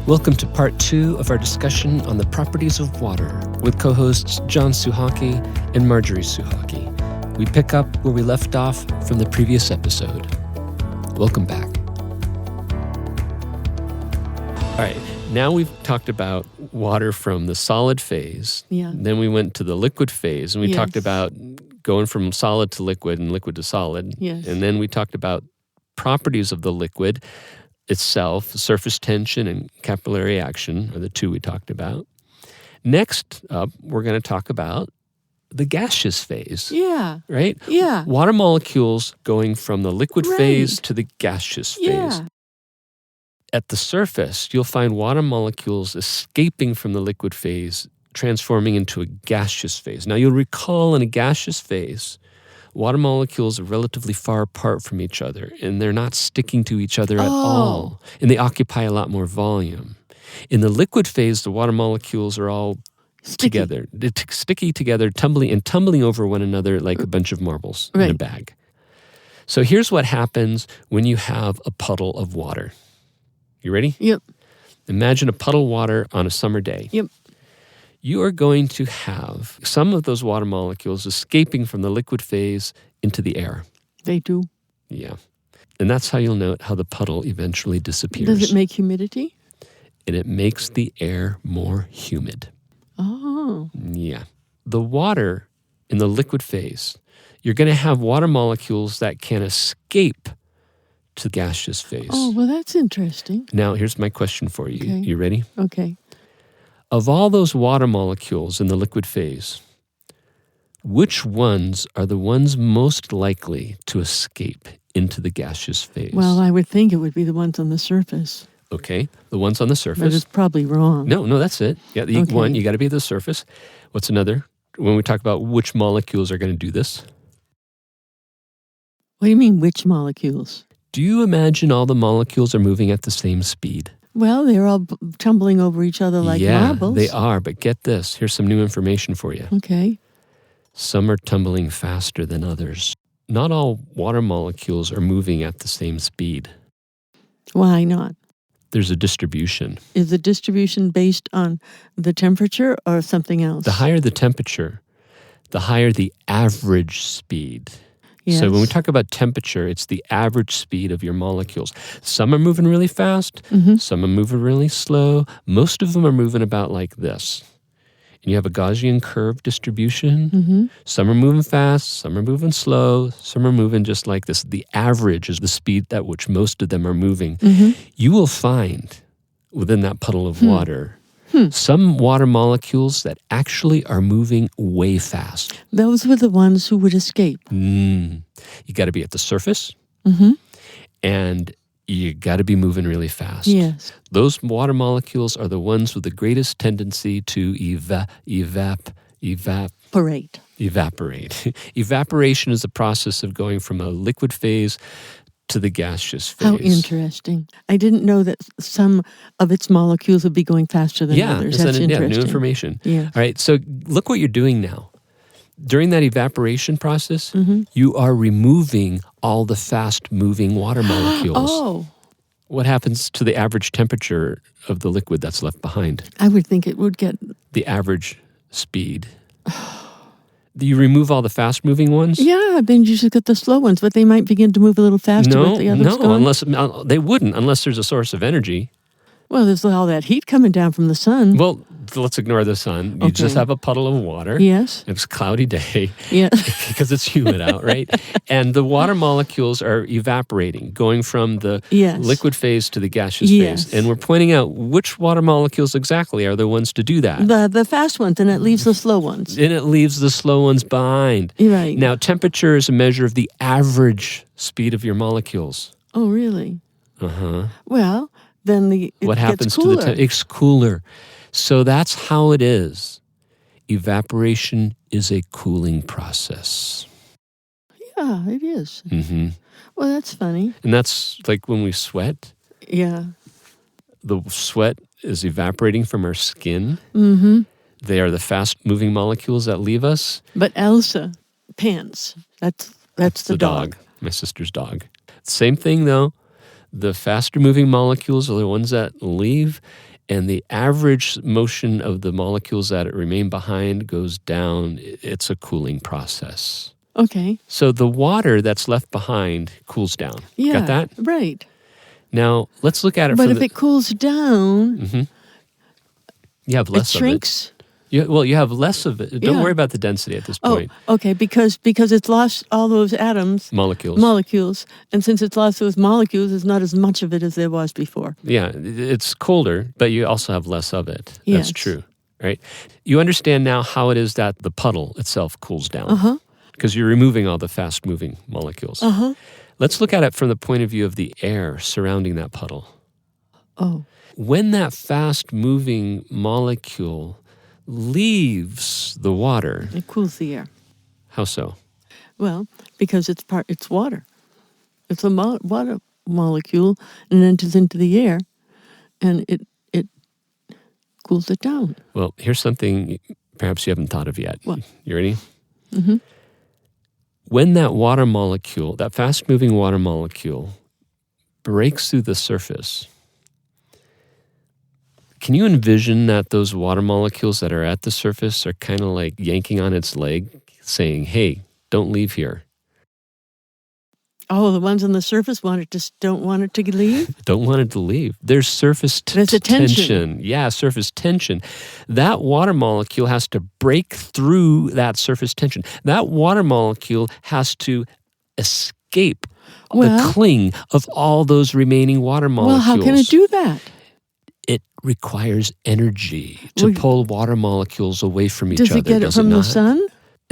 Welcome to part 2 of our discussion on the properties of water with co-hosts John Suchocki and Marjorie Suchocki. We pick up where we left off from the previous episode. Welcome back. All right, now we've talked about water from the solid phase. Yeah. Then we went to the liquid phase, and we Yes. talked about going from solid to liquid and liquid to solid. Yes. And then we talked about properties of the liquid itself, surface tension and capillary action are the two we talked about. Next up, we're going to talk about the gaseous phase. Yeah. Right? Yeah. Water molecules going from the liquid Right. phase to the gaseous phase. Yeah. At the surface, you'll find water molecules escaping from the liquid phase, transforming into a gaseous phase. Now, you'll recall in a gaseous phase, water molecules are relatively far apart from each other, and they're not sticking to each other at all, and they occupy a lot more volume. In the liquid phase, the water molecules are all together, sticky together, tumbling over one another like a bunch of marbles in a bag. So here's what happens when you have a puddle of water. You ready? Yep. Imagine a puddle of water on a summer day. Yep. You are going to have some of those water molecules escaping from the liquid phase into the air. They do. Yeah. And that's how you'll note how the puddle eventually disappears. Does it make humidity? And it makes the air more humid. Oh. Yeah. The water in the liquid phase, you're going to have water molecules that can escape to the gaseous phase. Oh, well, that's interesting. Now, here's my question for you. Okay. You ready? Okay. Of all those water molecules in the liquid phase, which ones are the ones most likely to escape into the gaseous phase? Well, I would think it would be the ones on the surface. Okay, the ones on the But surface. it's probably wrong. No, that's it. Yeah, one, you got to be at the surface. What's another? When we talk about which molecules are going to do this? What do you mean, which molecules? Do you imagine all the molecules are moving at the same speed? Well, they're all tumbling over each other like marbles. They are, but get this. Here's some new information for you. Okay. Some are tumbling faster than others. Not all water molecules are moving at the same speed. Why not? There's a distribution. Is the distribution based on the temperature or something else? The higher the temperature, the higher the average speed. Yes. So when we talk about temperature, it's the average speed of your molecules. Some are moving really fast. Mm-hmm. Some are moving really slow. Most of them are moving about like this. And you have a Gaussian curve distribution. Mm-hmm. Some are moving fast. Some are moving slow. Some are moving just like this. The average is the speed at which most of them are moving. Mm-hmm. You will find within that puddle of water some water molecules that actually are moving way fast. Those were the ones who would escape. You got to be at the surface, and you got to be moving really fast. Yes. Those water molecules are the ones with the greatest tendency to Parade. evaporate. Evaporation is the process of going from a liquid phase to the gaseous phase. How interesting. I didn't know that some of its molecules would be going faster than others. That's interesting. New information. Yeah. All right, so look what you're doing now. During that evaporation process, you are removing all the fast-moving water molecules. Oh, What happens to the average temperature of the liquid that's left behind? I would think it would get... The average speed. Do you remove all the fast-moving ones? Yeah, then you just get the slow ones, but they might begin to move a little faster with the others going. Unless they wouldn't, unless there's a source of energy. Well, there's all that heat coming down from the sun. Well, let's ignore the sun. You just have a puddle of water. Yes. It was a cloudy day. Yes. Because it's humid out, right? And the water molecules are evaporating, going from the liquid phase to the gaseous phase. And we're pointing out which water molecules exactly are the ones to do that. The fast ones, and it leaves the slow ones. And it leaves the slow ones behind. Right. Now, temperature is a measure of the average speed of your molecules. Oh, really? Uh-huh. Well, then what happens gets cooler. to the it's cooler. So that's how it is. Evaporation is a cooling process. Yeah, it is. Mm-hmm. Well, that's funny. And that's like when we sweat. Yeah. The sweat is evaporating from our skin. Mm-hmm. They are the fast-moving molecules that leave us. But Elsa pants. That's the dog. My sister's dog. Same thing, though. The faster moving molecules are the ones that leave, and the average motion of the molecules that remain behind goes down. It's a cooling process. Okay. So the water that's left behind cools down. Yeah. Got that? Right. Now, let's look at it But if it cools down, you have less it shrinks. of it. You have less of it. Don't worry about the density at this point. Oh, okay, because it's lost all those atoms. Molecules. And since it's lost those molecules, there's not as much of it as there was before. Yeah, it's colder, but you also have less of it. Yes. That's true, right? You understand now how it is that the puddle itself cools down. Because you're removing all the fast-moving molecules. Let's look at it from the point of view of the air surrounding that puddle. Oh. When that fast-moving molecule leaves the water... It cools the air. How so? Well, because it's water. It's a water molecule and it enters into the air and it cools it down. Well, here's something perhaps you haven't thought of yet. What? You ready? When that water molecule, that fast-moving water molecule, breaks through the surface, can you envision that those water molecules that are at the surface are kind of like yanking on its leg, saying, hey, don't leave here? Oh, the ones on the surface don't want it to leave? Don't want it to leave. There's surface tension. Yeah, surface tension. That water molecule has to break through that surface tension. That water molecule has to escape the cling of all those remaining water molecules. Well, how can it do that? It requires energy to pull water molecules away from each other. Does it get it from the sun?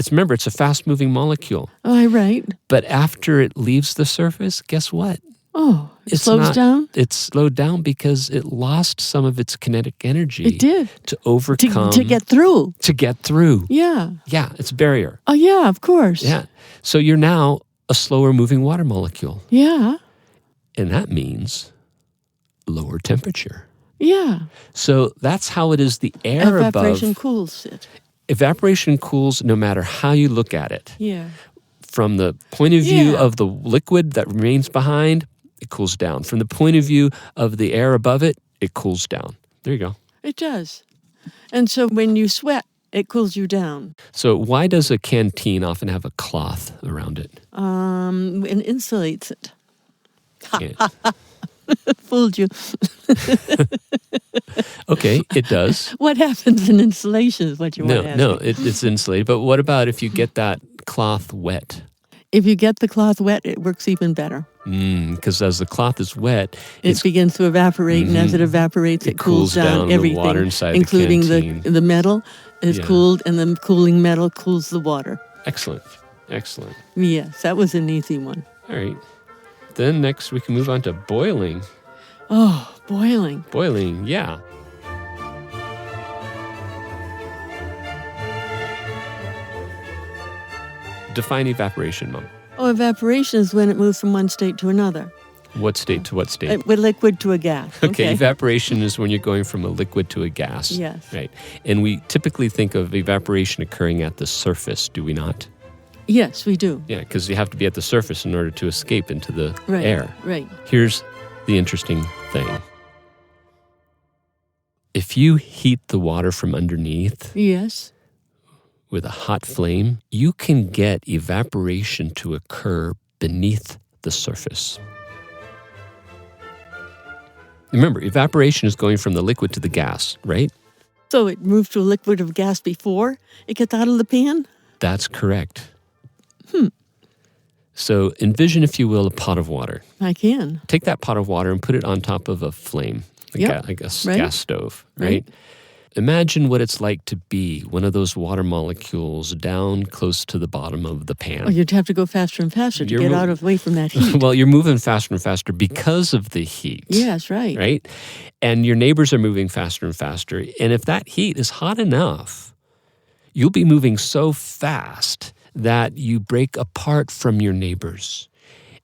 Remember, it's a fast-moving molecule. Oh, right. But after it leaves the surface, guess what? Oh, it slows down? It's slowed down because it lost some of its kinetic energy. It did. To overcome. To get through. To get through. Yeah. Yeah, it's a barrier. Oh, yeah, of course. Yeah. So you're now a slower-moving water molecule. Yeah. And that means lower temperature. Yeah. So that's how it is the air above. Evaporation cools it. Evaporation cools no matter how you look at it. Yeah. From the point of view of the liquid that remains behind, it cools down. From the point of view of the air above it, it cools down. There you go. It does. And so when you sweat, it cools you down. So why does a canteen often have a cloth around it? It insulates it. Yeah. Fooled you. Okay, it does. What happens in insulation is what you want to ask. No, it's insulated. But what about if you get that cloth wet? If you get the cloth wet, it works even better. Because as the cloth is wet, it begins to evaporate, and as it evaporates, it cools down everything, the water inside including the metal is cooled, and the cooling metal cools the water. Excellent. Yes, that was an easy one. All right. Then next we can move on to boiling. Oh, boiling. Boiling, yeah. Define evaporation, Mom. Oh, evaporation is when it moves from one state to another. What state to what state? With liquid to a gas. Okay, evaporation is when you're going from a liquid to a gas. Yes. Right. And we typically think of evaporation occurring at the surface, do we not? Yes, we do. Yeah, because you have to be at the surface in order to escape into the air. Right. Here's the interesting thing. If you heat the water from underneath with a hot flame, you can get evaporation to occur beneath the surface. Remember, evaporation is going from the liquid to the gas, right? So it moves to a liquid of gas before it gets out of the pan? That's correct. So envision, if you will, a pot of water. I can. Take that pot of water and put it on top of a flame, like a gas stove, right? Imagine what it's like to be one of those water molecules down close to the bottom of the pan. Oh, you'd have to go faster and faster to get away from that heat. Well, you're moving faster and faster because of the heat. Yes, right. Right? And your neighbors are moving faster and faster. And if that heat is hot enough, you'll be moving so fast that you break apart from your neighbors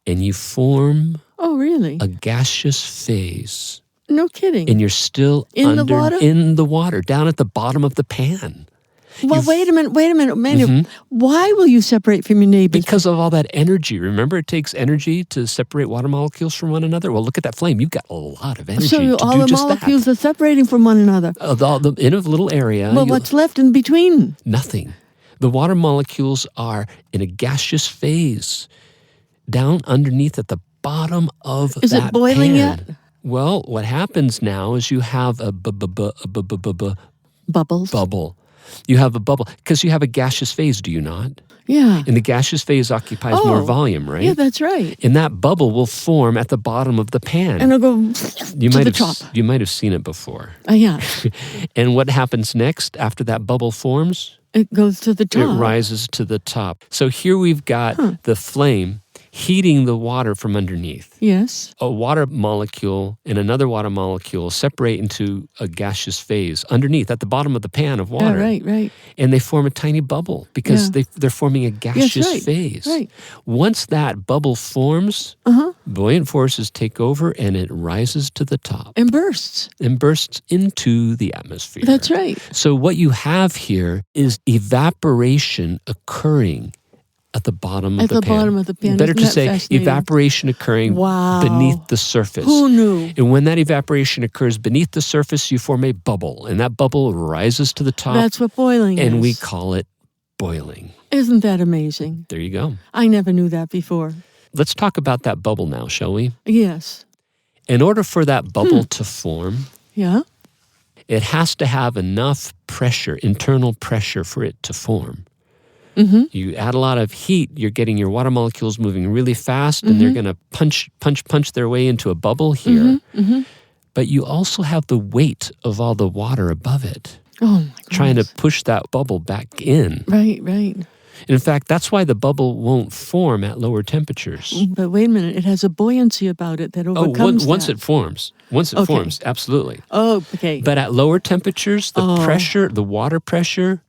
and you form a gaseous phase. No kidding. And you're still in the water, down at the bottom of the pan. Well, wait a minute. Why will you separate from your neighbors? Because of all that energy. Remember, it takes energy to separate water molecules from one another? Well, look at that flame. You've got a lot of energy So to all do the just molecules that. are separating from one another. In a little area. Well, what's left in between? Nothing. The water molecules are in a gaseous phase down underneath at the bottom of Is that it boiling pan. yet? Well, what happens now is you have a Bubbles. bubble. You have a bubble because you have a gaseous phase, do you not? Yeah. And the gaseous phase occupies more volume, right? Yeah, that's right. And that bubble will form at the bottom of the pan. And it'll go you to might the have top. You might have seen it before. Yeah. And what happens next after that bubble forms? It goes to the top. It rises to the top. So here we've got the flame heating the water from underneath. Yes. A water molecule and another water molecule separate into a gaseous phase underneath at the bottom of the pan of water. Yeah, right. And they form a tiny bubble because they're forming a gaseous phase. Right. Once that bubble forms, buoyant forces take over and it rises to the top. And bursts. And bursts into the atmosphere. That's right. So what you have here is evaporation occurring at the bottom of the pan. At the bottom of the pan. Better Isn't to that say fascinating? evaporation occurring beneath the surface. Who knew? And when that evaporation occurs beneath the surface, you form a bubble. And that bubble rises to the top. That's what boiling is. And we call it boiling. Isn't that amazing? There you go. I never knew that before. Let's talk about that bubble now, shall we? Yes. In order for that bubble to form, Yeah. it has to have enough pressure, internal pressure, for it to form. You add a lot of heat, you're getting your water molecules moving really fast, and they're going to punch their way into a bubble here. But you also have the weight of all the water above it, Oh, my goodness. trying to push that bubble back in. Right. And in fact, that's why the bubble won't form at lower temperatures. But wait a minute. It has a buoyancy about it that overcomes once that. it forms. Once it forms, absolutely. Oh, okay. But at lower temperatures, the pressure, the water pressure,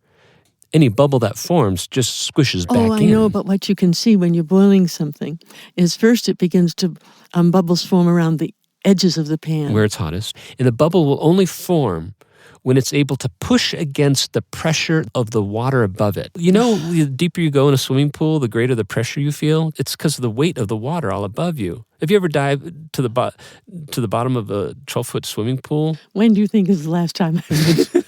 any bubble that forms just squishes back in. Oh, I know, but what you can see when you're boiling something is first it begins to, bubbles form around the edges of the pan. Where it's hottest. And the bubble will only form when it's able to push against the pressure of the water above it. You know, the deeper you go in a swimming pool, the greater the pressure you feel. It's because of the weight of the water all above you. Have you ever dived to the bottom of a 12-foot swimming pool? When do you think is the last time I did?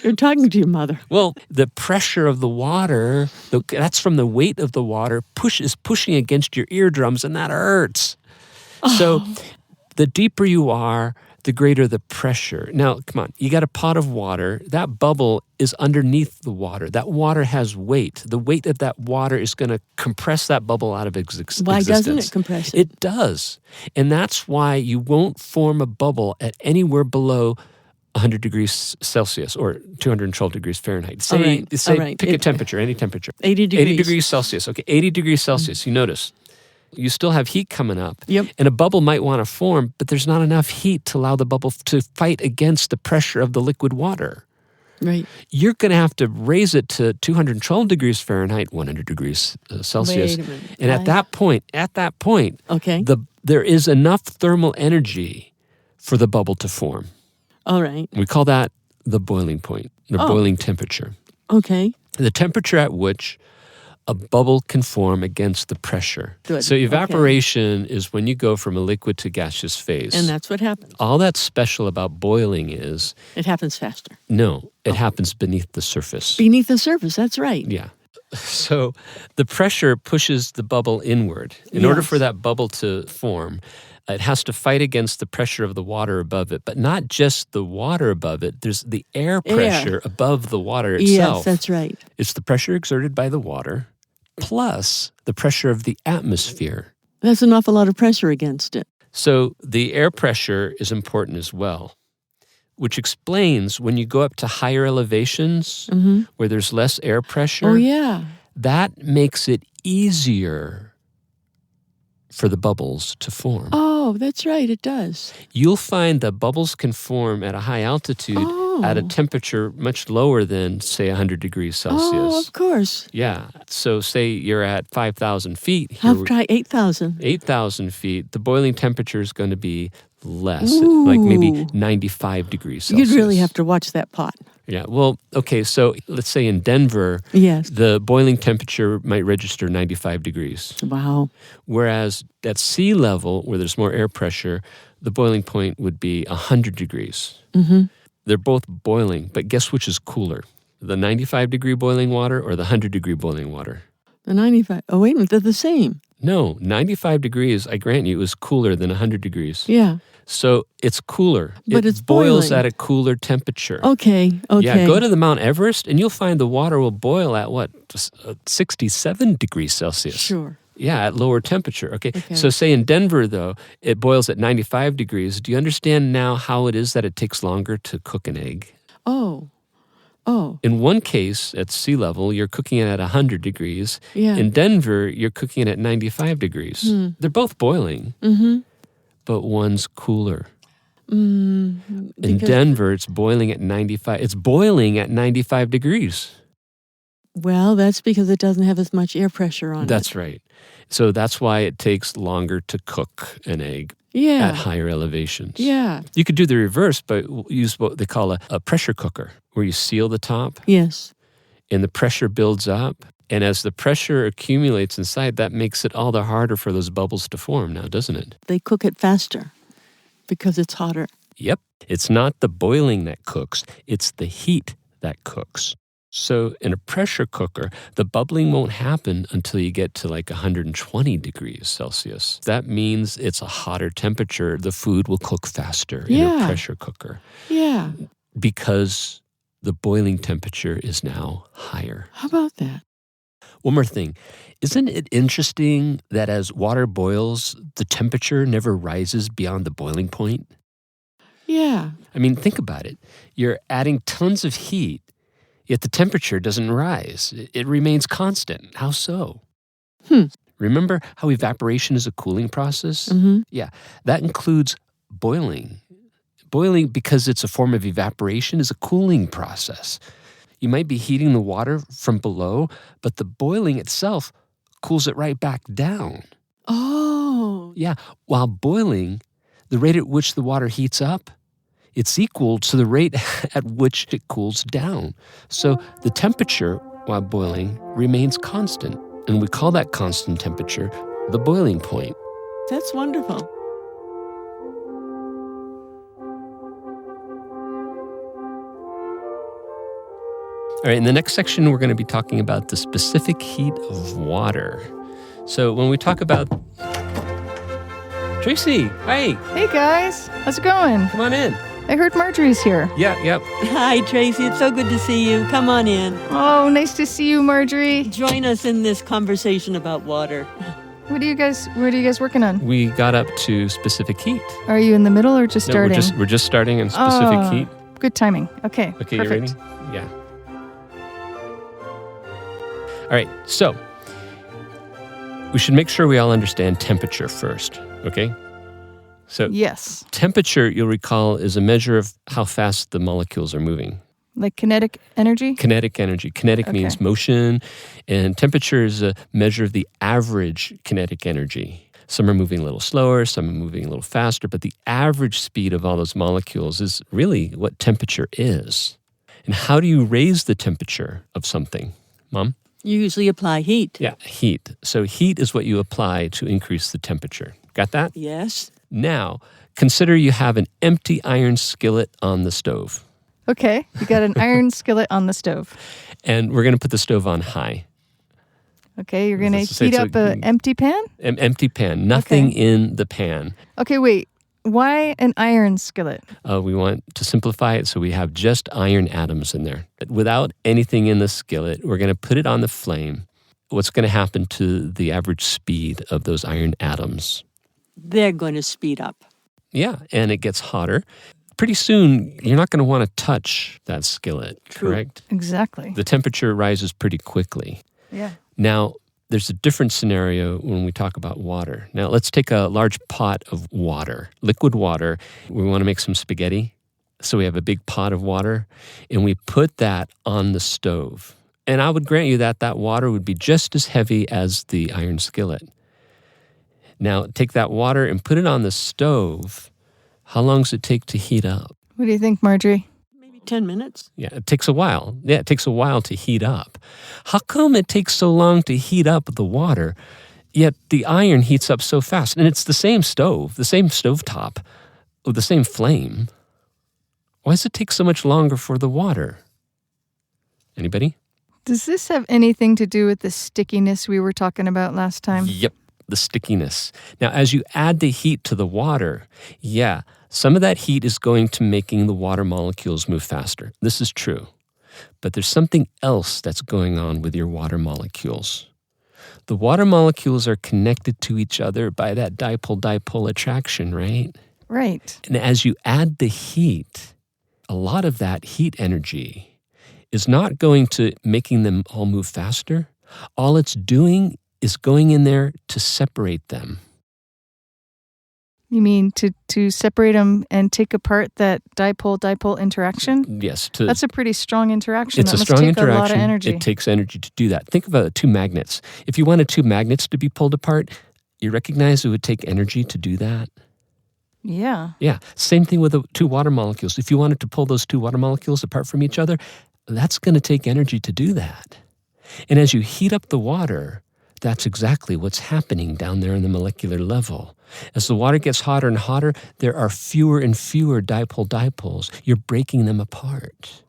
You're talking to your mother. Well, the pressure of the water, that's from the weight of the water, is pushing against your eardrums, and that hurts. So the deeper you are, the greater the pressure. Now, come on, you got a pot of water. That bubble is underneath the water. That water has weight. The weight of that water is going to compress that bubble out of existence. Why doesn't it compress it? It does. And that's why you won't form a bubble at anywhere below 100 degrees Celsius or 212 degrees Fahrenheit. Pick a temperature, any temperature. 80 degrees. 80 degrees Celsius. Okay, 80 degrees Celsius. You notice. You still have heat coming up. Yep. And a bubble might want to form, but there's not enough heat to allow the bubble to fight against the pressure of the liquid water. Right. You're going to have to raise it to 212 degrees Fahrenheit, 100 degrees Celsius. Wait a minute. And at that point, okay. There is enough thermal energy for the bubble to form. All right. We call that the boiling point, the boiling temperature. Okay. The temperature at which a bubble can form against the pressure. Good. So evaporation is when you go from a liquid to gaseous phase. And that's what happens. All that's special about boiling is... It happens faster. No, it happens beneath the surface. Beneath the surface, that's right. Yeah. So the pressure pushes the bubble inward. In order for that bubble to form, it has to fight against the pressure of the water above it, but not just the water above it. There's the air pressure above the water itself. Yes, that's right. It's the pressure exerted by the water plus the pressure of the atmosphere. That's an awful lot of pressure against it. So the air pressure is important as well, which explains when you go up to higher elevations where there's less air pressure. Oh, yeah. That makes it easier for the bubbles to form. Oh, that's right, it does. You'll find that bubbles can form at a high altitude at a temperature much lower than, say, 100 degrees Celsius. Oh, of course. Yeah. So say you're at 5,000 feet. I'll try 8,000. 8,000 feet. The boiling temperature is going to be less, Ooh. like maybe 95 degrees Celsius. You'd really have to watch that pot. Yeah, well, okay, so let's say in Denver, Yes. the boiling temperature might register 95 degrees. Wow. Whereas at sea level, where there's more air pressure, the boiling point would be 100 degrees. Mm-hmm. They're both boiling, but guess which is cooler? The 95-degree boiling water or the 100-degree boiling water? The 95. Oh, wait a minute. They're the same. No, 95 degrees, I grant you, is cooler than 100 degrees. Yeah. So it's cooler. But it it's boils boiling. at a cooler temperature. Okay. Yeah, go to the Mount Everest and you'll find the water will boil at 67 degrees Celsius. Sure. Yeah, at lower temperature. Okay. So say in Denver, though, it boils at 95 degrees. Do you understand now how it is that it takes longer to cook an egg? Oh. In one case, at sea level, you're cooking it at 100 degrees. Yeah. In Denver, you're cooking it at 95 degrees. They're both boiling, but one's cooler. In Denver, it's boiling at 95. It's boiling at 95 degrees. Well, that's because it doesn't have as much air pressure on it. That's right. So that's why it takes longer to cook an egg Yeah. at higher elevations. Yeah. You could do the reverse, but use what they call a pressure cooker, where you seal the top Yes. and the pressure builds up. And as the pressure accumulates inside, that makes it all the harder for those bubbles to form now, doesn't it? They cook it faster because it's hotter. Yep. It's not the boiling that cooks, it's the heat that cooks. So in a pressure cooker, the bubbling won't happen until you get to like 120 degrees Celsius. That means it's a hotter temperature. The food will cook faster in a pressure cooker. Yeah. Because the boiling temperature is now higher. How about that? One more thing. Isn't it interesting that as water boils, the temperature never rises beyond the boiling point? Yeah. I mean, think about it. You're adding tons of heat, yet the temperature doesn't rise. It remains constant. How so? Remember how evaporation is a cooling process? Mm-hmm. Yeah, that includes boiling. Boiling, because it's a form of evaporation, is a cooling process. You might be heating the water from below, but the boiling itself cools it right back down. Oh. Yeah, while boiling, the rate at which the water heats up, it's equal to the rate at which it cools down. So the temperature, while boiling, remains constant. And we call that constant temperature the boiling point. That's wonderful. All right, in the next section, we're going to be talking about the specific heat of water. So when we talk about... Tracy, hi. Hey guys, how's it going? Come on in. I heard Marjorie's here. Yeah, yep. Hi, Tracy. It's so good to see you. Come on in. Oh, nice to see you, Marjorie. Join us in this conversation about water. What are you guys working on? We got up to specific heat. Are you in the middle or just No, starting? we're just starting in specific heat. Good timing. Okay. Okay, perfect. you ready? Yeah. All right, so we should make sure we all understand temperature first, okay? So Yes. temperature, you'll recall, is a measure of how fast the molecules are moving. Like kinetic energy? Kinetic energy. Kinetic means motion, and temperature is a measure of the average kinetic energy. Some are moving a little slower, some are moving a little faster, but the average speed of all those molecules is really what temperature is. And how do you raise the temperature of something, Mom? You usually apply heat. Yeah, heat. So heat is what you apply to increase the temperature. Got that? Yes. Now, consider you have an empty iron skillet on the stove. Okay. You got an iron skillet on the stove. And we're going to put the stove on high. Okay. You're going to So heat it's up an empty pan? An empty pan. Nothing in the pan. Okay, wait. Why an iron skillet? We want to simplify it so we have just iron atoms in there. Without anything in the skillet, we're going to put it on the flame. What's going to happen to the average speed of those iron atoms? They're going to speed up. Yeah, and it gets hotter. Pretty soon, you're not going to want to touch that skillet, correct? Exactly. The temperature rises pretty quickly. Yeah. Now, there's a different scenario when we talk about water. Now, let's take a large pot of water, liquid water. We want to make some spaghetti. So we have a big pot of water, and we put that on the stove. And I would grant you that that water would be just as heavy as the iron skillet. Now, take that water and put it on the stove. How long does it take to heat up? What do you think, Marjorie? Maybe 10 minutes. Yeah, it takes a while. Yeah, it takes a while to heat up. How come it takes so long to heat up the water, yet the iron heats up so fast? And it's the same stove, the same stovetop, with the same flame. Why does it take so much longer for the water? Anybody? Does this have anything to do with the stickiness we were talking about last time? Yep, the stickiness. Now, as you add the heat to the water, yeah, some of that heat is going to making the water molecules move faster. This is true. But there's something else that's going on with your water molecules. The water molecules are connected to each other by that dipole-dipole attraction, right? Right. And as you add the heat, a lot of that heat energy is not going to making them all move faster. All it's doing is going in there to separate them. You mean to separate them and take apart that dipole-dipole interaction? Yes. That's a pretty strong interaction. It's that a must strong take interaction. A lot of energy. It takes energy to do that. Think about two magnets. If you wanted two magnets to be pulled apart, you recognize it would take energy to do that? Yeah. Yeah. Same thing with the two water molecules. If you wanted to pull those two water molecules apart from each other, that's going to take energy to do that. And as you heat up the water, that's exactly what's happening down there in the molecular level. As the water gets hotter and hotter, there are fewer and fewer dipole-dipoles. You're breaking them apart.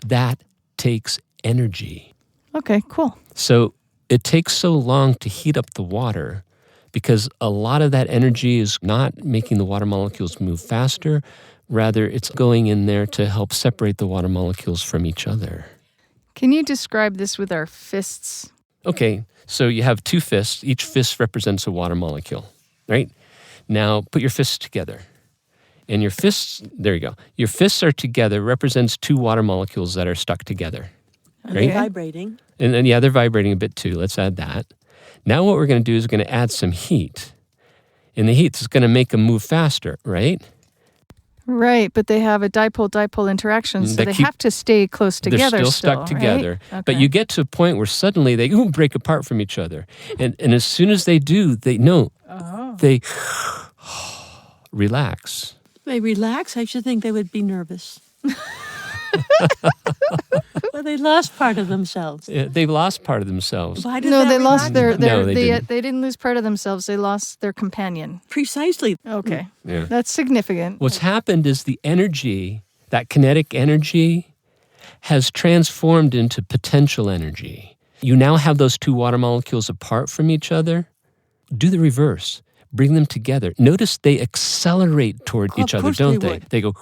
That takes energy. Okay, cool. So it takes so long to heat up the water because a lot of that energy is not making the water molecules move faster. Rather, it's going in there to help separate the water molecules from each other. Can you describe this with our fists? Okay, so you have two fists. Each fist represents a water molecule, right? Now, put your fists together. And your fists, there you go. Your fists are together, represents two water molecules that are stuck together. And Right? they're vibrating. And then, yeah, they're vibrating a bit too. Let's add that. Now what we're going to do is we're going to add some heat. And the heat is going to make them move faster, right? Right, but they have a dipole-dipole interaction, so they have to stay close together. They're still stuck together. Right? Okay. But you get to a point where suddenly they break apart from each other. And as soon as they do, they relax. They relax. I should think they would be nervous. Well, they lost part of themselves. Yeah, they've lost part of themselves. Why did No, that they lost relax? their No, they didn't. they didn't lose part of themselves. They lost their companion. Precisely. Okay. Yeah. That's significant. What's happened is the energy, that kinetic energy, has transformed into potential energy. You now have those two water molecules apart from each other. Do the reverse. Bring them together. Notice they accelerate toward each other, course don't they they? would. They go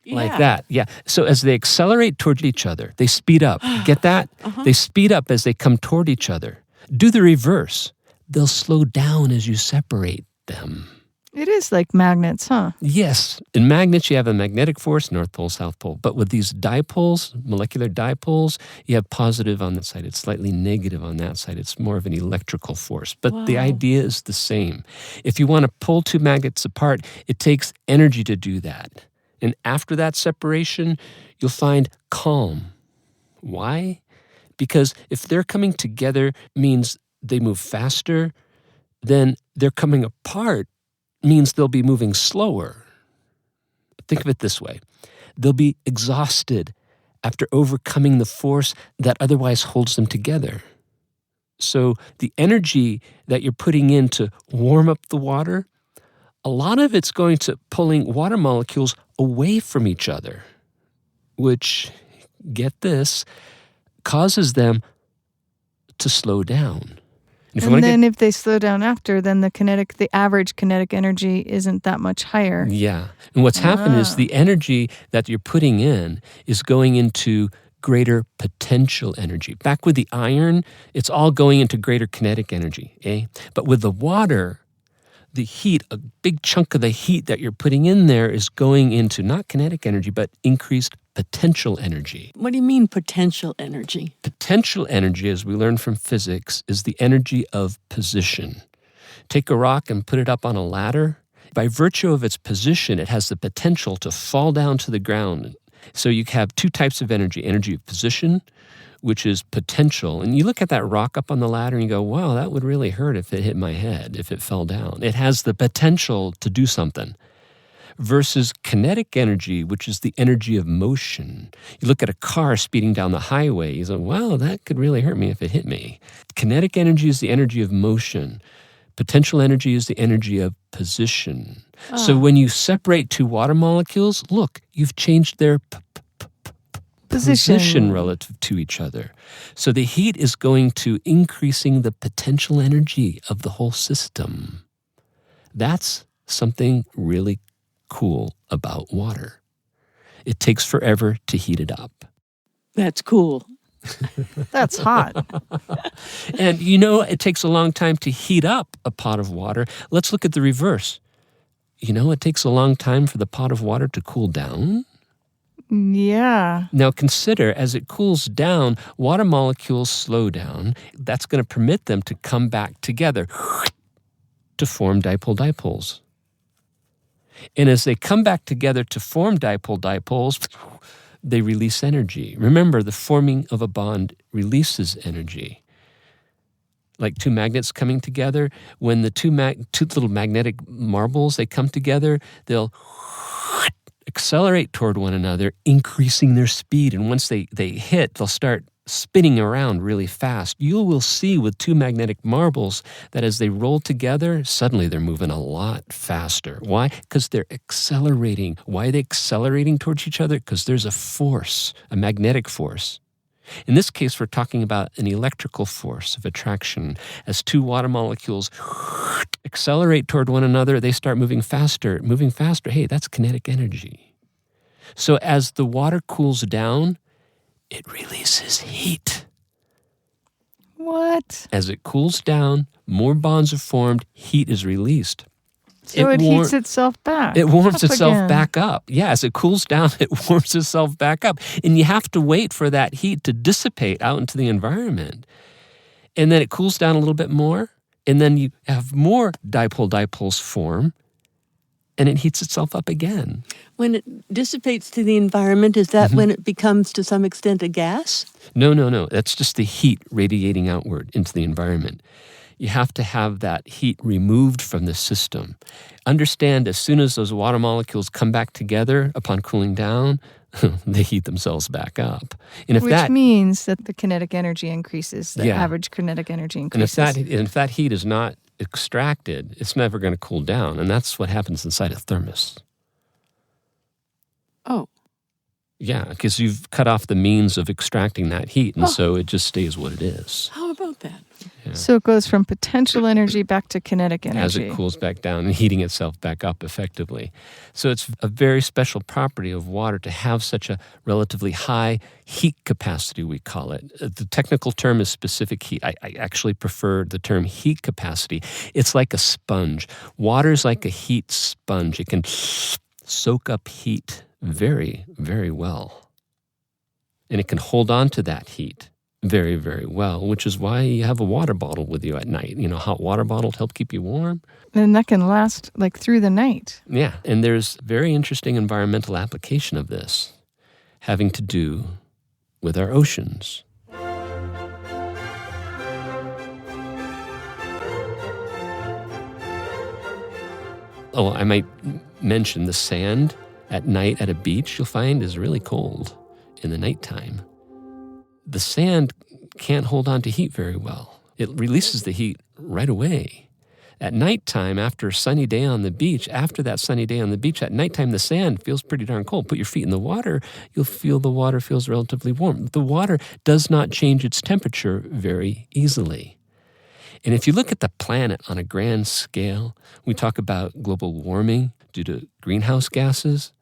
like Yeah. that. Yeah. So as they accelerate toward each other, they speed up. Get that? They speed up as they come toward each other. Do the reverse. They'll slow down as you separate them. It is like magnets, huh? Yes. In magnets, you have a magnetic force, North Pole, South Pole. But with these dipoles, molecular dipoles, you have positive on that side. It's slightly negative on that side. It's more of an electrical force. But the idea is the same. If you want to pull two magnets apart, it takes energy to do that. And after that separation, you'll find calm. Why? Because if they're coming together means they move faster, then they're coming apart means they'll be moving slower. Think of it this way. They'll be exhausted after overcoming the force that otherwise holds them together. So the energy that you're putting in to warm up the water, a lot of it's going to pulling water molecules away from each other, which, get this, causes them to slow down. And then if they slow down after, then the average kinetic energy isn't that much higher. Yeah. And what's happened is the energy that you're putting in is going into greater potential energy. Back with the iron, it's all going into greater kinetic energy, eh? But with the water, the heat, a big chunk of the heat that you're putting in there is going into not kinetic energy, but increased potential energy. What do you mean potential energy? Potential energy, as we learn from physics, is the energy of position. Take a rock and put it up on a ladder. By virtue of its position, it has the potential to fall down to the ground. So you have two types of energy of position, which is potential. And you look at that rock up on the ladder and you go, wow, that would really hurt if it hit my head, if it fell down. It has the potential to do something. versus kinetic energy, which is the energy of motion. You look at a car speeding down the highway, you say, well, that could really hurt me if it hit me. Kinetic energy is the energy of motion. Potential energy is the energy of position. So when you separate two water molecules, look, you've changed their position relative to each other. So the heat is going to increasing the potential energy of the whole system. That's something really cool about water. It takes forever to heat it up. That's cool. That's hot. And you know, it takes a long time to heat up a pot of water. Let's look at the reverse. You know, it takes a long time for the pot of water to cool down. Yeah. Now consider, as it cools down, water molecules slow down. That's going to permit them to come back together to form dipole-dipoles. And as they come back together to form dipole-dipoles, they release energy. Remember, the forming of a bond releases energy. Like two magnets coming together, when the two little magnetic marbles, they come together, they'll accelerate toward one another, increasing their speed. And once they hit, they'll start spinning around really fast. You will see with two magnetic marbles that as they roll together, suddenly they're moving a lot faster. Why? Because they're accelerating. Why are they accelerating towards each other? Because there's a force, a magnetic force. In this case, we're talking about an electrical force of attraction. As two water molecules accelerate toward one another, they start moving faster. Hey, that's kinetic energy. So as the water cools down, it releases heat. What? As it cools down, more bonds are formed, heat is released. So it heats itself back. It warms itself again. back up. Yeah, as it cools down, it warms itself back up. And you have to wait for that heat to dissipate out into the environment. And then it cools down a little bit more, and then you have more dipole-dipoles form, and it heats itself up again. When it dissipates to the environment, is that when it becomes to some extent a gas? No. That's just the heat radiating outward into the environment. You have to have that heat removed from the system. Understand, as soon as those water molecules come back together upon cooling down, they heat themselves back up. And Which means that the kinetic energy increases, the Yeah. average kinetic energy And increases. if that heat is not extracted, it's never going to cool down. And that's what happens inside a thermos. Oh. Yeah, because you've cut off the means of extracting that heat, and so it just stays what it is. How about that? Yeah. So it goes from potential energy back to kinetic energy. As it cools back down and heating itself back up effectively. So it's a very special property of water to have such a relatively high heat capacity, we call it. The technical term is specific heat. I actually prefer the term heat capacity. It's like a sponge. Water is like a heat sponge. It can soak up heat very, very well. And it can hold on to that heat very, very well, which is why you have a water bottle with you at night. You know, hot water bottle to help keep you warm. And that can last like through the night. Yeah, and there's very interesting environmental application of this having to do with our oceans. Oh, I might mention the sand at night at a beach, you'll find, is really cold in the nighttime. The sand can't hold on to heat very well. It releases the heat right away. At nighttime, after a sunny day on the beach, at nighttime the sand feels pretty darn cold. Put your feet in the water, you'll feel the water feels relatively warm. The water does not change its temperature very easily. And if you look at the planet on a grand scale, we talk about global warming due to greenhouse gases.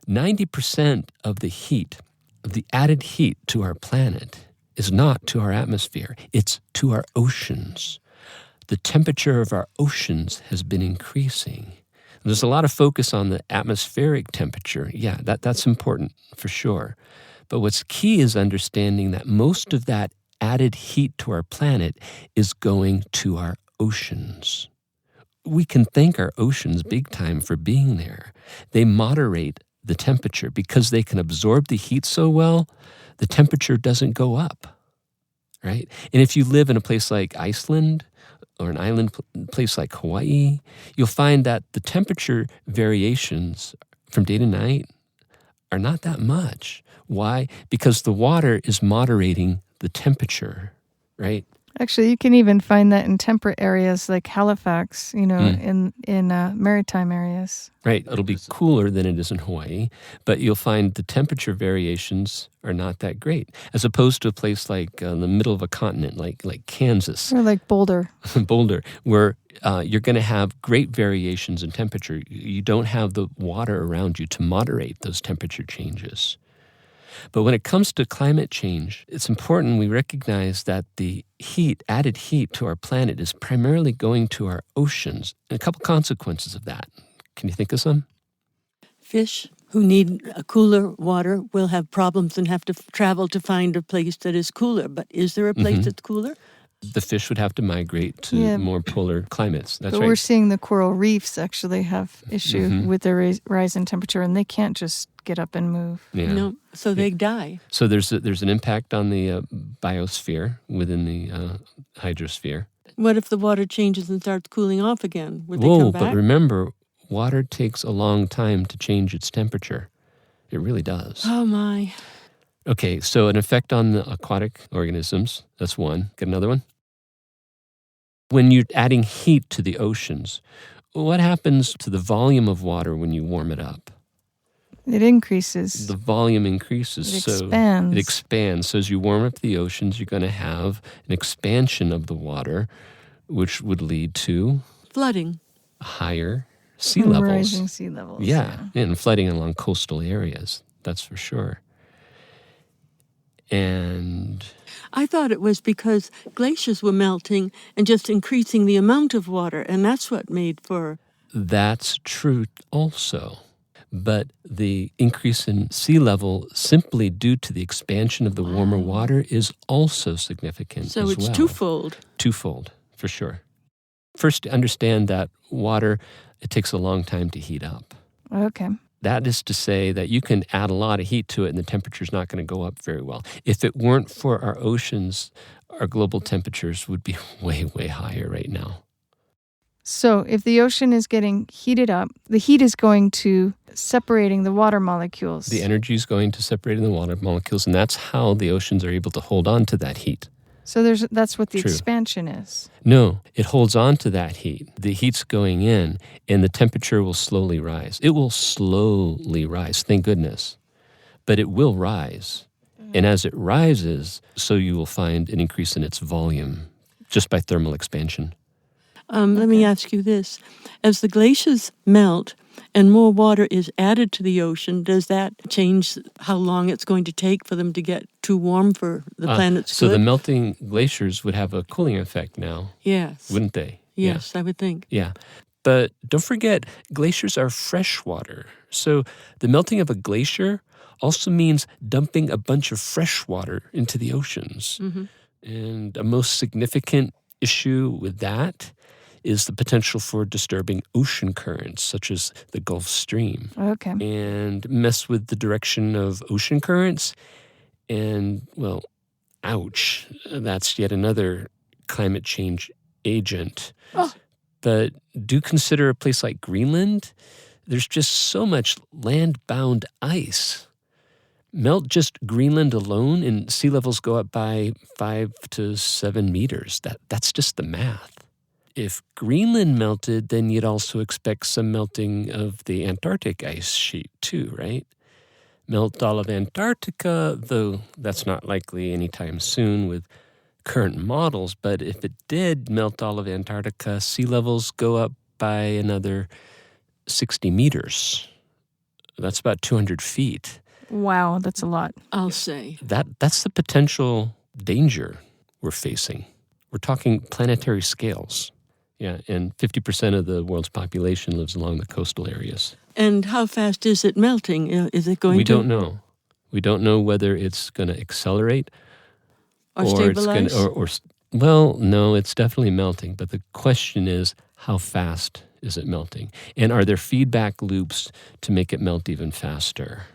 90% of the heat, of the added heat to our planet, is not to our atmosphere. It's to our oceans. The temperature of our oceans has been increasing. There's a lot of focus on the atmospheric temperature. Yeah, that's important for sure. But what's key is understanding that most of that added heat to our planet is going to our oceans. We can thank our oceans big time for being there. They moderate the temperature because they can absorb the heat so well, the temperature doesn't go up, right? And if you live in a place like Iceland or an island place like Hawaii, you'll find that the temperature variations from day to night are not that much. Why? Because the water is moderating the temperature, right? Actually, you can even find that in temperate areas like Halifax, in maritime areas. Right. It'll be cooler than it is in Hawaii, but you'll find the temperature variations are not that great, as opposed to a place like the middle of a continent, like Kansas. Or like Boulder. Boulder, where you're going to have great variations in temperature. You don't have the water around you to moderate those temperature changes. But when it comes to climate change, it's important we recognize that the added heat to our planet is primarily going to our oceans, and a couple consequences of that. Can you think of some? Fish who need a cooler water will have problems and have to travel to find a place that is cooler. But is there a place that's cooler? The fish would have to migrate to more polar climates. That's but right. We're seeing the coral reefs actually have issue with the rise in temperature, and they can't just get up and move. Yeah. No, so they die. So there's an impact on the biosphere within the hydrosphere. What if the water changes and starts cooling off again? Would they come back? But remember, water takes a long time to change its temperature. It really does. Oh, my. Okay, so an effect on the aquatic organisms, that's one. Got another one? When you're adding heat to the oceans, what happens to the volume of water when you warm it up? It increases. The volume increases. It expands. It expands. So as you warm up the oceans, you're going to have an expansion of the water, which would lead to flooding. Higher sea levels. Rising sea levels. Yeah, and flooding along coastal areas. That's for sure. And I thought it was because glaciers were melting and just increasing the amount of water, and that's what made for... That's true also. But the increase in sea level simply due to the expansion of the warmer water is also significant as well. So it's twofold. Twofold, for sure. First, understand that water, it takes a long time to heat up. Okay. That is to say that you can add a lot of heat to it and the temperature's not going to go up very well. If it weren't for our oceans, our global temperatures would be way, way higher right now. So if the ocean is getting heated up, the heat is going to separating the water molecules. The energy is going to separating the water molecules, and that's how the oceans are able to hold on to that heat. So that's what the expansion is. No, it holds on to that heat. The heat's going in, and the temperature will slowly rise. It will slowly rise, thank goodness. But it will rise. And as it rises, so you will find an increase in its volume just by thermal expansion. Let me ask you this. As the glaciers melt and more water is added to the ocean, does that change how long it's going to take for them to get too warm for the planet's So good? the melting glaciers would have a cooling effect now. Yes. Wouldn't they? Yes, I would think. Yeah. But don't forget, glaciers are fresh water. So the melting of a glacier also means dumping a bunch of fresh water into the oceans. Mm-hmm. And a most significant issue with that is the potential for disturbing ocean currents, such as the Gulf Stream. Okay. And mess with the direction of ocean currents. And, well, ouch, that's yet another climate change agent. Oh. But do consider a place like Greenland. There's just so much land-bound ice. Melt just Greenland alone, and sea levels go up by 5 to 7 meters. That's just the math. If Greenland melted, then you'd also expect some melting of the Antarctic ice sheet too, right? Melt all of Antarctica, though that's not likely anytime soon with current models. But if it did melt all of Antarctica, sea levels go up by another 60 meters. That's about 200 feet. Wow, that's a lot. I'll say. That's the potential danger we're facing. We're talking planetary scales. Yeah, and 50% of the world's population lives along the coastal areas. And how fast is it melting? Is it going to... We don't know. We don't know whether it's going to accelerate or stabilize? Well, no, it's definitely melting. But the question is, how fast is it melting? And are there feedback loops to make it melt even faster?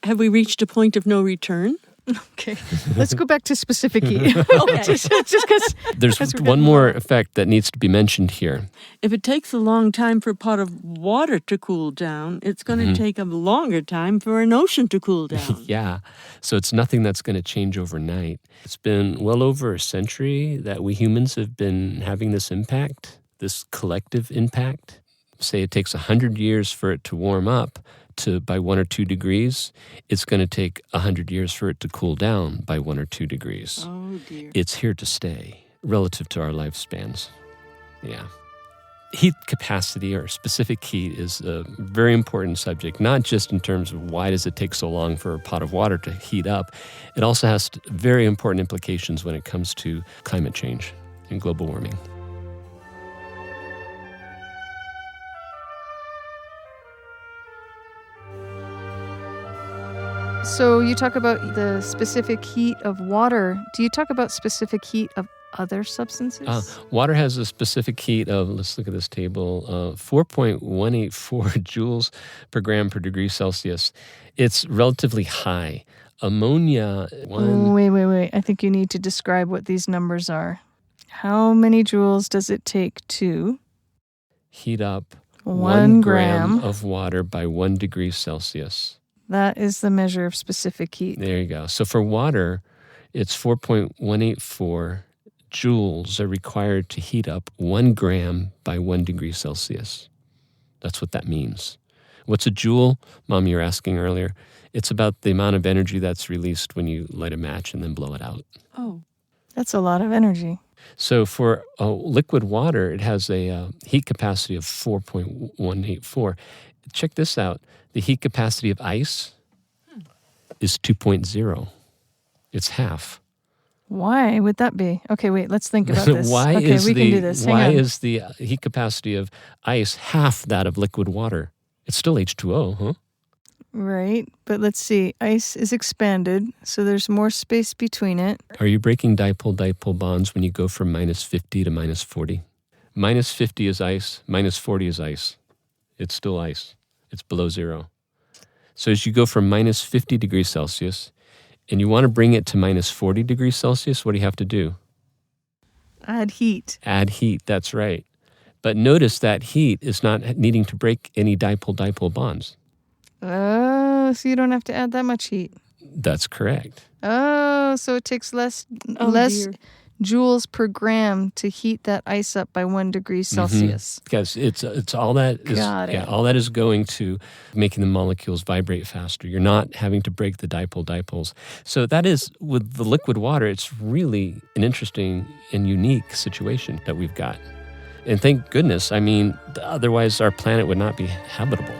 Have we reached a point of no return? Okay, let's go back to specific heat. Okay. just because There's one more effect that needs to be mentioned here. If it takes a long time for a pot of water to cool down, it's going to take a longer time for an ocean to cool down. Yeah, so it's nothing that's going to change overnight. It's been well over a century that we humans have been having this impact, this collective impact. Say it takes 100 years for it to warm up by 1 or 2 degrees. It's going to take 100 years for it to cool down by 1 or 2 degrees. Oh, dear. It's here to stay relative to our lifespans. Yeah. Heat capacity or specific heat is a very important subject, not just in terms of why does it take so long for a pot of water to heat up. It also has very important implications when it comes to climate change and global warming. So you talk about the specific heat of water. Do you talk about specific heat of other substances? Water has a specific heat of, let's look at this table, 4.184 joules per gram per degree Celsius. It's relatively high. Ammonia... Wait. I think you need to describe what these numbers are. How many joules does it take to heat up 1 gram of water by 1 degree Celsius? That is the measure of specific heat. There you go. So for water, it's 4.184 joules are required to heat up 1 gram by 1 degree Celsius. That's what that means. What's a joule? Mom, you were asking earlier. It's about the amount of energy that's released when you light a match and then blow it out. Oh. That's a lot of energy. So for liquid water, it has a heat capacity of 4.184. Check this out. The heat capacity of ice is 2.0. It's half. Why would that be? Okay, wait, let's think about this. Why can do this. Why is the heat capacity of ice half that of liquid water? It's still H2O, huh? Right, but let's see. Ice is expanded, so there's more space between it. Are you breaking dipole-dipole bonds when you go from minus 50 to minus 40? Minus 50 is ice, minus 40 is ice. It's still ice. It's below zero. So as you go from minus 50 degrees Celsius and you want to bring it to minus 40 degrees Celsius, what do you have to do? Add heat. Add heat, that's right. But notice that heat is not needing to break any dipole-dipole bonds. Oh, so you don't have to add that much heat. That's correct. Oh, so it takes less joules per gram to heat that ice up by 1 degree Celsius. Because it's all that is all that is going to making the molecules vibrate faster. You're not having to break the dipole-dipoles. So that is, with the liquid water, it's really an interesting and unique situation that we've got. And thank goodness, I mean, otherwise our planet would not be habitable.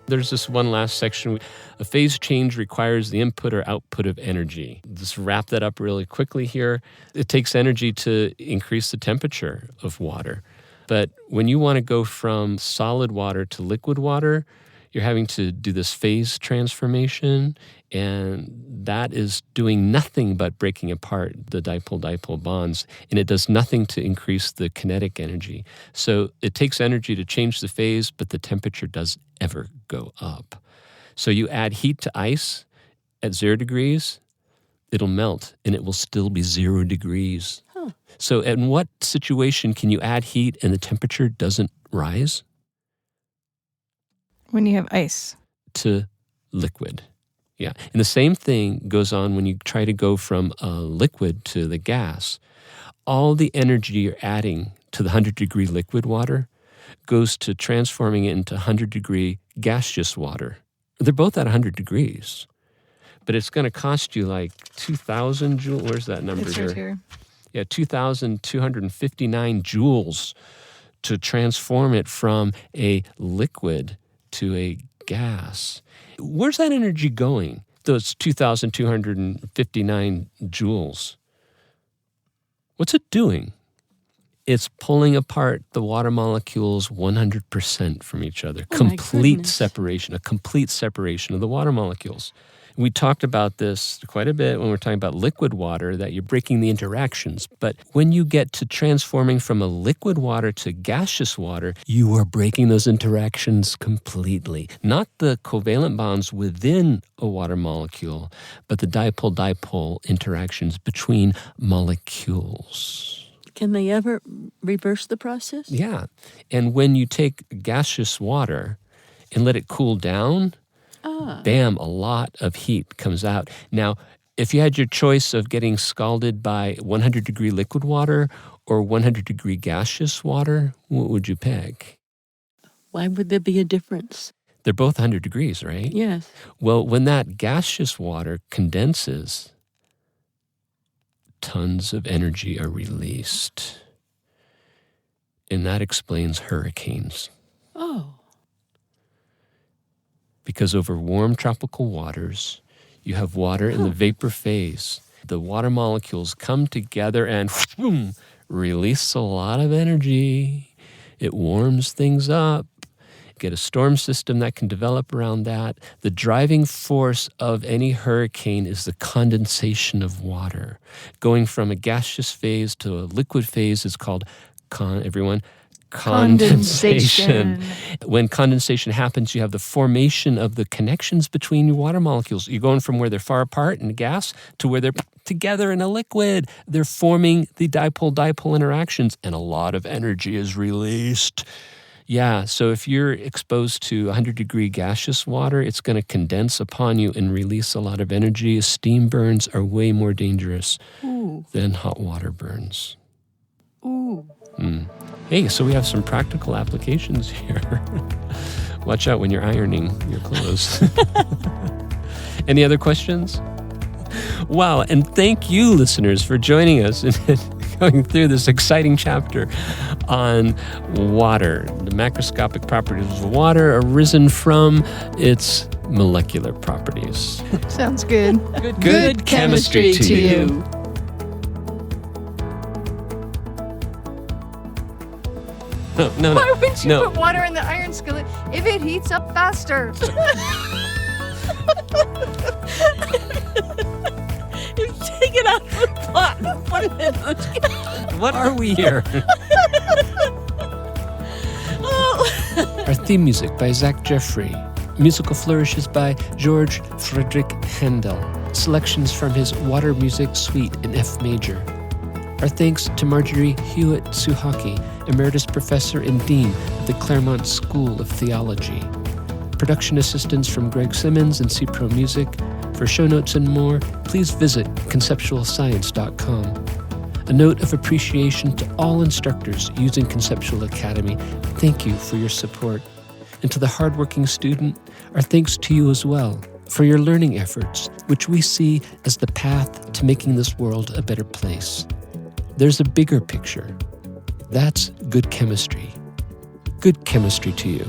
There's this one last section. A phase change requires the input or output of energy. Just wrap that up really quickly here. It takes energy to increase the temperature of water. But when you want to go from solid water to liquid water, you're having to do this phase transformation, and that is doing nothing but breaking apart the dipole-dipole bonds, and it does nothing to increase the kinetic energy. So it takes energy to change the phase, but the temperature doesn't ever go up. So you add heat to ice at 0 degrees, it'll melt, and it will still be 0 degrees. Huh. So in what situation can you add heat and the temperature doesn't rise? When you have ice. To liquid. Yeah. And the same thing goes on when you try to go from a liquid to the gas. All the energy you're adding to the 100-degree liquid water goes to transforming it into 100-degree gaseous water. They're both at 100 degrees. But it's going to cost you like 2,000 joules. Where's that number it's right here? Yeah, 2,259 joules to transform it from a liquid to a gas. Where's that energy going? Those 2,259 joules. What's it doing? It's pulling apart the water molecules 100% from each other. Oh, complete separation, a complete separation of the water molecules. We talked about this quite a bit when we're talking about liquid water, that you're breaking the interactions. But when you get to transforming from a liquid water to gaseous water, you are breaking those interactions completely. Not the covalent bonds within a water molecule, but the dipole-dipole interactions between molecules. Can they ever reverse the process? Yeah. And when you take gaseous water and let it cool down, bam, a lot of heat comes out. Now, if you had your choice of getting scalded by 100-degree liquid water or 100-degree gaseous water, what would you pick? Why would there be a difference? They're both 100 degrees, right? Yes. Well, when that gaseous water condenses, tons of energy are released. And that explains hurricanes. Oh. Because over warm tropical waters, you have water in the vapor phase. The water molecules come together and release a lot of energy. It warms things up. Get a storm system that can develop around that. The driving force of any hurricane is the condensation of water. Going from a gaseous phase to a liquid phase is called, condensation. When condensation happens, you have the formation of the connections between your water molecules. You're going from where they're far apart in a gas to where they're together in a liquid. They're forming the dipole-dipole interactions, and a lot of energy is released. Yeah, so if you're exposed to 100-degree gaseous water, it's going to condense upon you and release a lot of energy. Steam burns are way more dangerous than hot water burns. Ooh. Hey, so we have some practical applications here. Watch out when you're ironing your clothes. Any other questions? Wow, and thank you, listeners, for joining us and going through this exciting chapter on water, the macroscopic properties of water arisen from its molecular properties. Sounds good. Good chemistry to you. No. Why would you put water in the iron skillet if it heats up faster? You take it out of the pot and put it in the... What are we here? Our theme music by Zach Jeffrey. Musical flourishes by George Friedrich Handel. Selections from his Water Music Suite in F major. Our thanks to Marjorie Hewitt Suchocki, Emeritus Professor and Dean of the Claremont School of Theology. Production assistance from Greg Simmons and CPro Music. For show notes and more, please visit conceptualscience.com. A note of appreciation to all instructors using Conceptual Academy. Thank you for your support. And to the hardworking student, our thanks to you as well for your learning efforts, which we see as the path to making this world a better place. There's a bigger picture. That's good chemistry. Good chemistry to you.